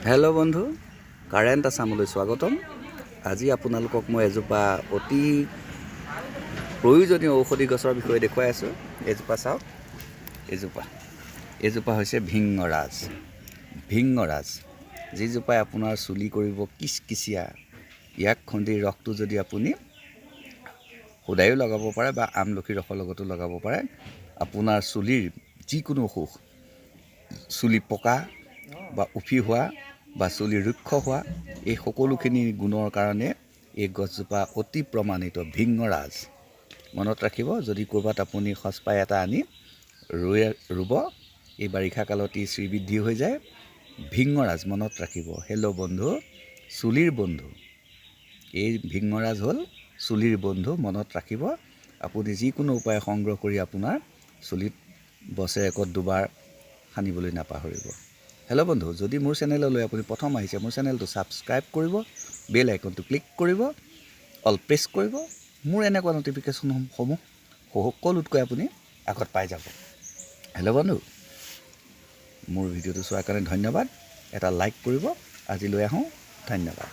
Hello' বন্ধু, current আছামলৈ স্বাগতম। আজি আপোনালোকক মই এজোপা অতি প্ৰয়োজনীয় ঔষধি গছৰ বিষয়ে দেখুৱাই আছোঁ। এজোপা চাওক, এজোপা হৈছে ভিংগৰাজ, যিজোপাই আপোনাৰ চুলি কৰিব কিচকিচিয়া। ইয়াক খুন্দি ৰসটো যদি আপুনি সুদায়ো লগাব পাৰে বা আমলখি ৰসৰ লগতো লগাব পাৰে, আপোনাৰ চুলিৰ যিকোনো অসুখ, চুলি পকা বা উফি হোৱা বা চুলি ৰুক্ষ হোৱা, এই সকলোখিনি গুণৰ কাৰণে এই গছজোপা অতি প্ৰমাণিত। ভিংগৰাজ মনত ৰাখিব। যদি ক'ৰবাত আপুনি সঁচপাই এটা আনি ৰুব, এই বাৰিষা কালত ই শ্ৰীবৃদ্ধি হৈ যায়। ভিংগৰাজ মনত ৰাখিব। হেল্ল' বন্ধু, চুলিৰ বন্ধু। এই ভিংগৰাজ হ'ল চুলিৰ বন্ধু, মনত ৰাখিব। আপুনি যিকোনো উপায় সংগ্ৰহ কৰি আপোনাৰ চুলিত বছৰেকত দুবাৰ সানিবলৈ নাপাহৰিব। হেল্ল' বন্ধু, যদি মোৰ চেনেললৈ আপুনি প্ৰথম আহিছে, মোৰ চেনেলটো ছাবস্ক্ৰাইব কৰিব, বেল আইকনটো ক্লিক কৰিব, অল প্ৰেছ কৰিব। মোৰ এনেকুৱা ন'টিফিকেশ্যনসমূহ সকলোতকৈ আপুনি আগত পাই যাব। হেল্ল' বন্ধু, মোৰ ভিডিঅ'টো চোৱাৰ কাৰণে ধন্যবাদ। এটা লাইক কৰিব। আজিলৈ আহোঁ, ধন্যবাদ।